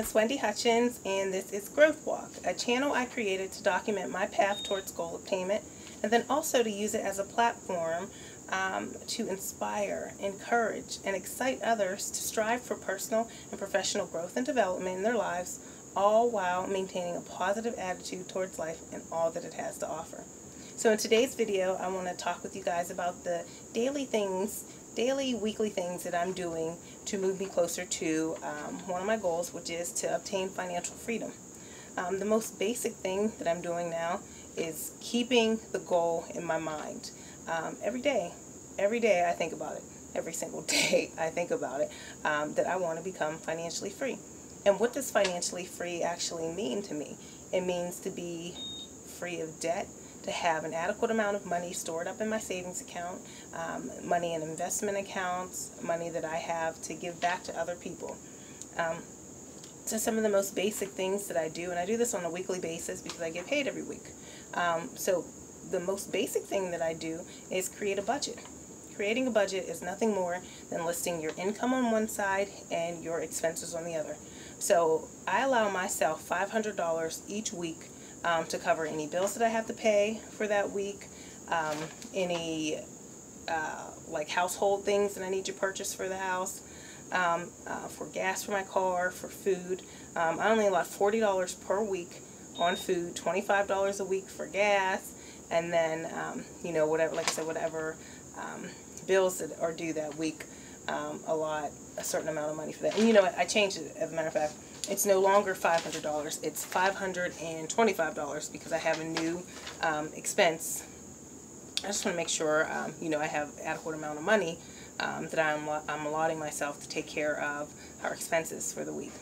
is Wendy Hutchins, and this is Growth Walk, a channel I created to document my path towards goal attainment, and then also to use it as a platform to inspire, encourage, and excite others to strive for personal and professional growth and development in their lives, all while maintaining a positive attitude towards life and all that it has to offer. So in today's video, I want to talk with you guys about the daily, weekly things that I'm doing to move me closer to one of my goals, which is to obtain financial freedom. The most basic thing that I'm doing now is keeping the goal in my mind. Every day I think about it. Every single day I think about it, that I want to become financially free. And what does financially free actually mean to me? It means to be free of debt, to have an adequate amount of money stored up in my savings account, money in investment accounts, money that I have to give back to other people. So some of the most basic things that I do, and I do this on a weekly basis because I get paid every week. So the most basic thing that I do is create a budget. Creating a budget is nothing more than listing your income on one side and your expenses on the other. So I allow myself $500 each week to cover any bills that I have to pay for that week, any like household things that I need to purchase for the house, for gas for my car, for food. I only allot $40 per week on food, $25 a week for gas, and then you know, whatever, like I said, whatever bills that are due that week, allot a certain amount of money for that. And you know what, I changed it, as a matter of fact. It's no longer $500, it's $525 because I have a new expense. I just want to make sure, you know, I have adequate amount of money that I'm allotting myself to take care of our expenses for the week.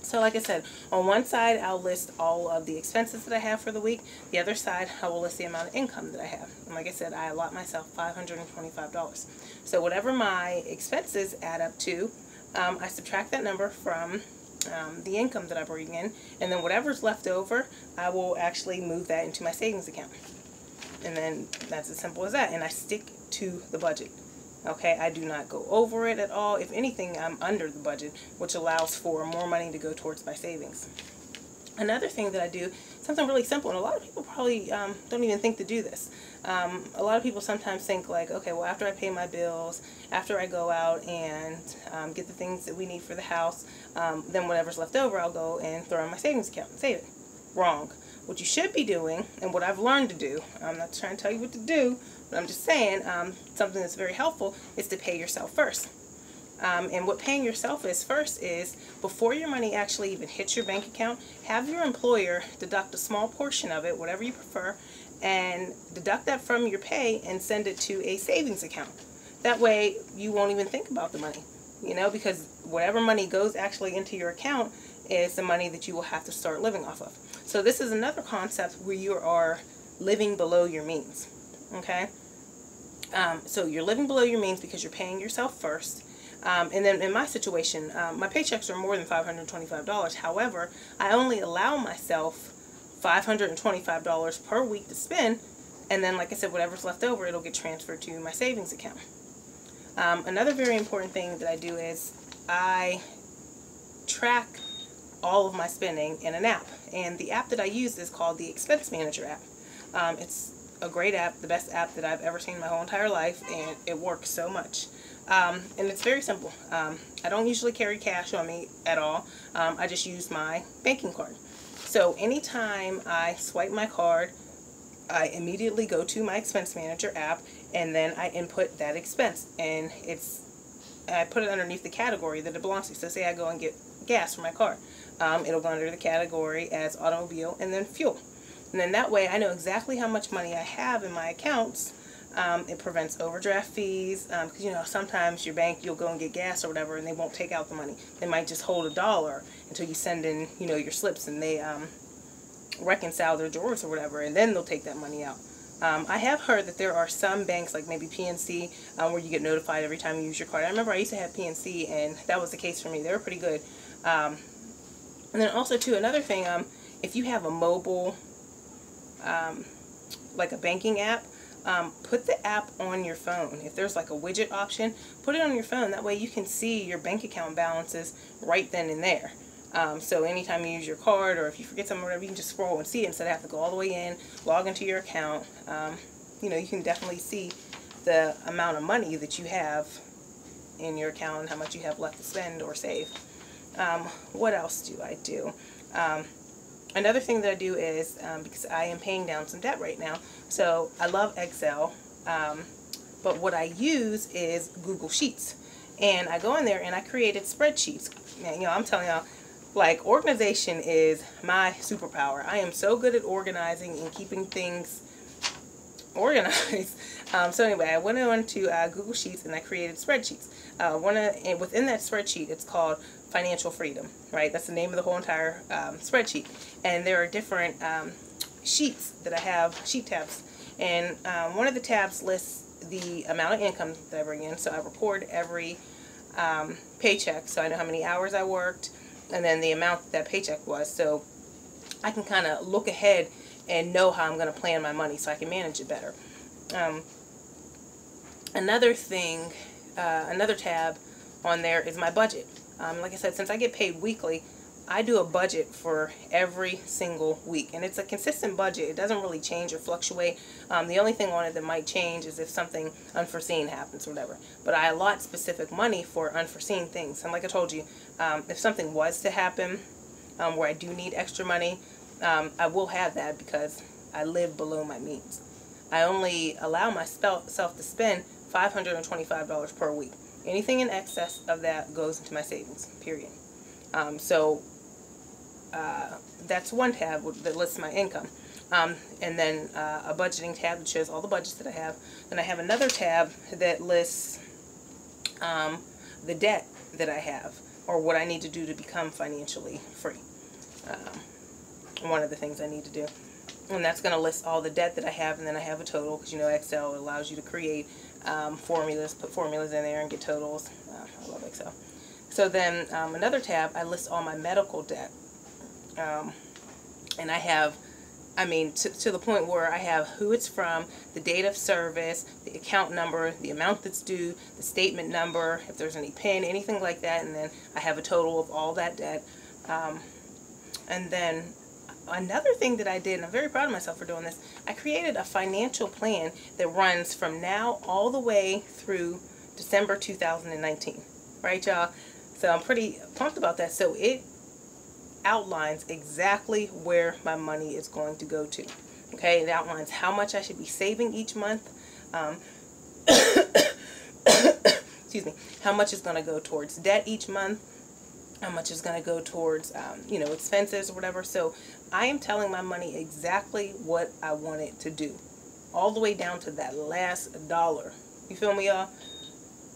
So like I said, on one side I'll list all of the expenses that I have for the week. The other side I will list the amount of income that I have. And like I said, I allot myself $525. So whatever my expenses add up to, I subtract that number from the income that I bring in, and then whatever's left over, I will actually move that into my savings account. And then that's as simple as that, and I stick to the budget. Okay, I do not go over it at all. If anything, I'm under the budget, which allows for more money to go towards my savings. Another thing that I do, something really simple, and a lot of people probably don't even think to do this. A lot of people sometimes think like, okay, well, after I pay my bills, after I go out and get the things that we need for the house, then whatever's left over, I'll go and throw in my savings account and save it. Wrong. What you should be doing, and what I've learned to do, I'm not trying to tell you what to do, but I'm just saying something that's very helpful is to pay yourself first. And what paying yourself is first is, before your money actually even hits your bank account, have your employer deduct a small portion of it, whatever you prefer, and deduct that from your pay and send it to a savings account. That way you won't even think about the money, you know, because whatever money goes actually into your account is the money that you will have to start living off of. So this is another concept where you are living below your means, okay? So you're living below your means because you're paying yourself first. And then in my situation, my paychecks are more than $525. However, I only allow myself $525 per week to spend, and then, like I said, whatever's left over, it'll get transferred to my savings account. Another very important thing that I do is I track all of my spending in an app, and the app that I use is called the Expense Manager app. It's a great app, the best app that I've ever seen in my whole entire life, and it works so much. And it's very simple. I don't usually carry cash on me at all. I just use my banking card. So anytime I swipe my card, I immediately go to my Expense Manager app, and then I input that expense, and I put it underneath the category that it belongs to. So say I go and get gas for my car, it'll go under the category as automobile and then fuel. And then that way I know exactly how much money I have in my accounts. It prevents overdraft fees, because you know, sometimes your bank, you'll go and get gas or whatever, and they won't take out the money. They might just hold $1 until you send in, you know, your slips, and they reconcile their drawers or whatever, and then they'll take that money out. I have heard that there are some banks, like maybe PNC, where you get notified every time you use your card. I remember I used to have PNC, and that was the case for me. They were pretty good. And then also, too, another thing, if you have a mobile, like a banking app, put the app on your phone. If there's like a widget option, put it on your phone. That way you can see your bank account balances right then and there. So anytime you use your card, or if you forget something or whatever, you can just scroll and see it instead of having to go all the way in, log into your account. You know, you can definitely see the amount of money that you have in your account and how much you have left to spend or save. What else do I do? Another thing that I do is, because I am paying down some debt right now, so I love Excel, but what I use is Google Sheets. And I go in there and I created spreadsheets. And, you know, I'm telling y'all, like, organization is my superpower. I am so good at organizing and keeping things organized. So anyway, I went on to Google Sheets and I created spreadsheets. And within that spreadsheet, it's called Financial Freedom, right? That's the name of the whole entire spreadsheet. And there are different sheets that I have, sheet tabs. And one of the tabs lists the amount of income that I bring in. So I record every paycheck, so I know how many hours I worked, and then the amount that paycheck was. So I can kind of look ahead and know how I'm going to plan my money so I can manage it better. Another thing, another tab on there is my budget. Like I said, since I get paid weekly, I do a budget for every single week, and it's a consistent budget. It doesn't really change or fluctuate. The only thing on it that might change is if something unforeseen happens or whatever. But I allot specific money for unforeseen things. And like I told you, if something was to happen where I do need extra money, I will have that because I live below my means. I only allow myself to spend $525 per week. Anything in excess of that goes into my savings, period. So that's one tab that lists my income. And then a budgeting tab that shows all the budgets that I have. Then I have another tab that lists the debt that I have, or what I need to do to become financially free. One of the things I need to do. And that's going to list all the debt that I have, and then I have a total, because you know Excel allows you to create formulas, put formulas in there and get totals. I love Excel. So then another tab, I list all my medical debt. And I have, I mean, to the point where I have who it's from, the date of service, the account number, the amount that's due, the statement number, if there's any PIN, anything like that, and then I have a total of all that debt. And then another thing that I did, and I'm very proud of myself for doing this, I created a financial plan that runs from now all the way through December 2019. Right, y'all? So I'm pretty pumped about that. So it outlines exactly where my money is going to go to. Okay, it outlines how much I should be saving each month. Excuse me. How much is going to go towards debt each month. How much is going to go towards, you know, expenses or whatever. So I am telling my money exactly what I want it to do, all the way down to that last dollar. You feel me, y'all?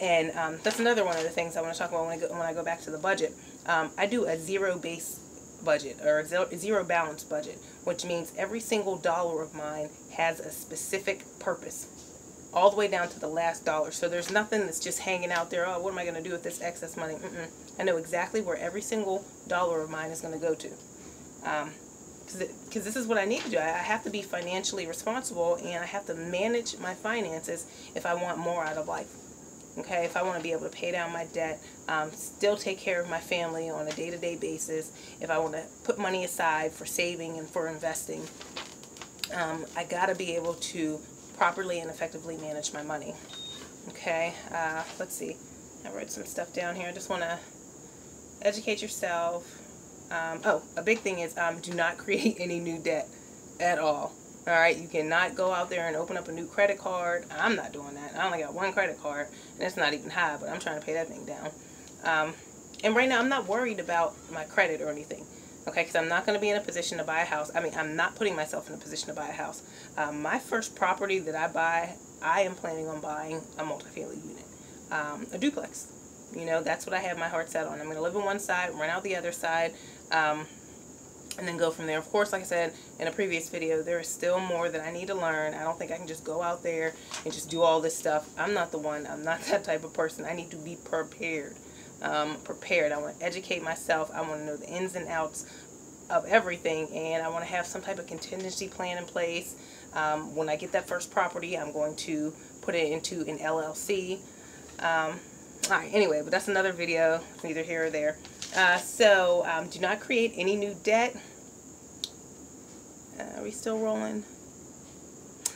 And that's another one of the things I want to talk about when I go back to the budget. I do a zero-based budget, or a zero-balance budget, which means every single dollar of mine has a specific purpose, all the way down to the last dollar. So there's nothing that's just hanging out there, oh, what am I going to do with this excess money? I know exactly where every single dollar of mine is going to go to. Because this is what I need to do. I have to be financially responsible, and I have to manage my finances if I want more out of life. Okay, if I want to be able to pay down my debt, still take care of my family on a day-to-day basis, if I want to put money aside for saving and for investing, I got to be able to properly and effectively manage my money. Okay, let's see. I wrote some stuff down here. I just want to educate yourself. Oh, a big thing is do not create any new debt at all. All right, you cannot go out there and open up a new credit card. I'm not doing that. I only got one credit card, and it's not even high, but I'm trying to pay that thing down. And right now, I'm not worried about my credit or anything, okay, because I'm not going to be in a position to buy a house. I mean, I'm not putting myself in a position to buy a house. My first property that I buy, I am planning on buying a multifamily unit, a duplex. You know, that's what I have my heart set on. I'm going to live on one side, rent out the other side, and then go from there. Of course, like I said in a previous video, there is still more that I need to learn. I don't think I can just go out there and just do all this stuff. I'm not the one. I'm not that type of person. I need to be prepared. Prepared. I want to educate myself. I want to know the ins and outs of everything, and I want to have some type of contingency plan in place. When I get that first property, I'm going to put it into an LLC. Alright, anyway, but that's another video, neither here or there. Do not create any new debt. Are we still rolling?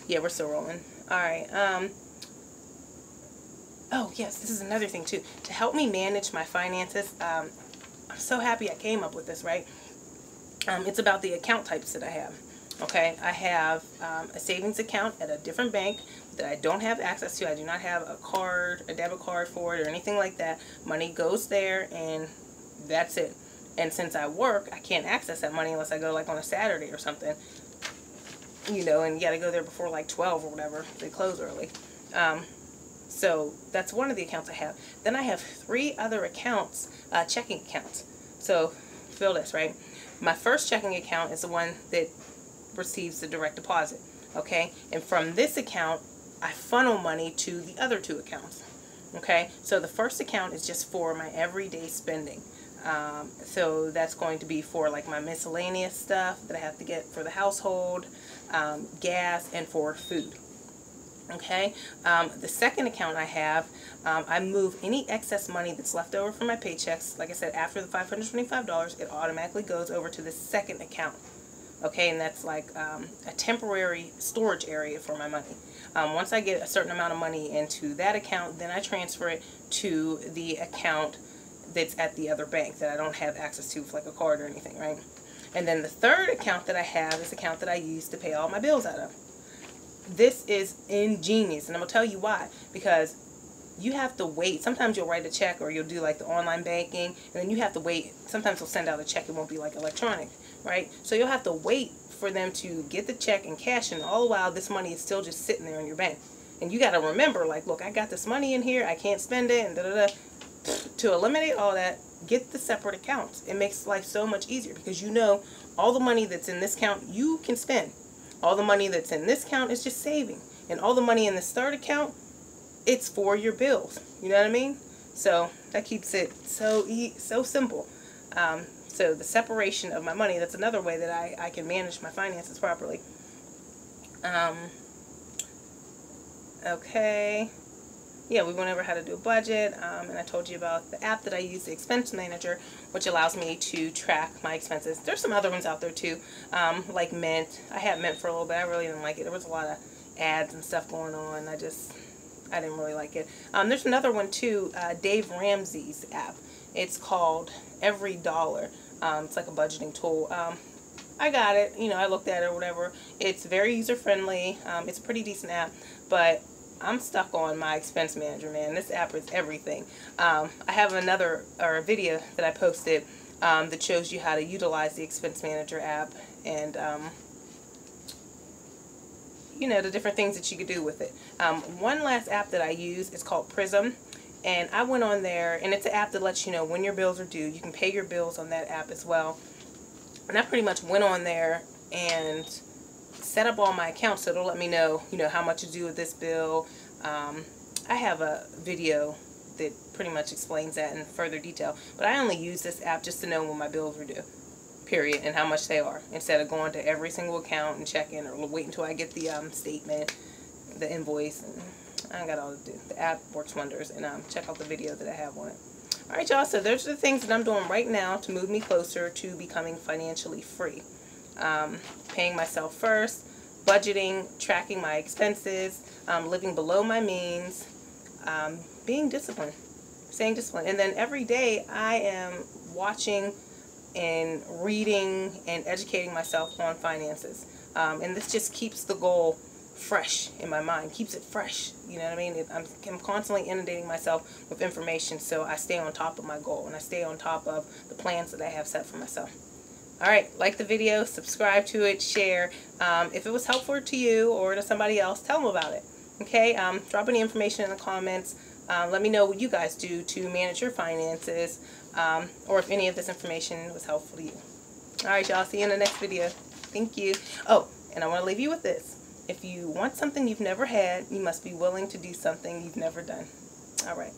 Yeah, we're still rolling. All right. Oh, yes, this is another thing, too. To help me manage my finances, I'm so happy I came up with this, right? It's about the account types that I have. Okay, I have a savings account at a different bank that I don't have access to. I do not have a debit card for it or anything like that. Money goes there and that's it. And since I work, I can't access that money unless I go like on a Saturday or something. You know, and you got to go there before like 12 or whatever. They close early. So that's one of the accounts I have. Then I have 3 other accounts, checking accounts. So feel this, right? My first checking account is the one that receives the direct deposit, okay? And from this account, I funnel money to the other 2 accounts, okay? So the first account is just for my everyday spending. So that's going to be for like my miscellaneous stuff that I have to get for the household, gas, and for food. Okay, the second account I have, I move any excess money that's left over from my paychecks. Like I said, after the $525, it automatically goes over to the second account. Okay, and that's like a temporary storage area for my money. Once I get a certain amount of money into that account, then I transfer it to the account that's at the other bank that I don't have access to with like a card or anything, right? And then the third account that I have is the account that I use to pay all my bills out of. This is ingenious, and I'm going to tell you why. Because you have to wait. Sometimes you'll write a check or you'll do like the online banking, and then you have to wait. Sometimes they'll send out a check. It won't be like electronic, right? So you'll have to wait for them to get the check and cash, and all the while this money is still just sitting there in your bank. And you got to remember, like, look, I got this money in here. I can't spend it, and da-da-da. To eliminate all that, get the separate accounts. It makes life so much easier because you know all the money that's in this account you can spend. All the money that's in this account is just saving. And all the money in this third account, it's for your bills. You know what I mean? So that keeps it so simple. So the separation of my money, that's another way that I can manage my finances properly. Okay. Yeah, we went over how to do a budget, and I told you about the app that I use, the Expense Manager, which allows me to track my expenses. There's some other ones out there too, like Mint. I had Mint for a little bit. I really didn't like it. There was a lot of ads and stuff going on. I didn't really like it. There's another one too, Dave Ramsey's app. It's called Every Dollar. It's like a budgeting tool. I got it. You know, I looked at it or whatever. It's very user-friendly. It's a pretty decent app, but I'm stuck on my Expense Manager, man. This app is everything. I have a video that I posted that shows you how to utilize the Expense Manager app and, you know, the different things that you could do with it. One last app that I use is called Prism. And I went on there, and it's an app that lets you know when your bills are due. You can pay your bills on that app as well. And I pretty much went on there and set up all my accounts so it'll let me know, you know, how much is due with this bill. I have a video that pretty much explains that in further detail, but I only use this app just to know when my bills are due, period, and how much they are, instead of going to every single account and checking or wait until I get the statement, the invoice, and I got all to do. The app works wonders, and check out the video that I have on it. Alright, y'all, so those are the things that I'm doing right now to move me closer to becoming financially free. Paying myself first, budgeting, tracking my expenses, living below my means, being disciplined, staying disciplined. And then every day I am watching and reading and educating myself on finances. And this just keeps the goal fresh in my mind, keeps it fresh, you know what I mean? I'm constantly inundating myself with information so I stay on top of my goal and I stay on top of the plans that I have set for myself. Alright, like the video, subscribe to it, share. If it was helpful to you or to somebody else, tell them about it. Okay, drop any information in the comments. Let me know what you guys do to manage your finances, or if any of this information was helpful to you. Alright, y'all, see you in the next video. Thank you. Oh, and I want to leave you with this. If you want something you've never had, you must be willing to do something you've never done. Alright.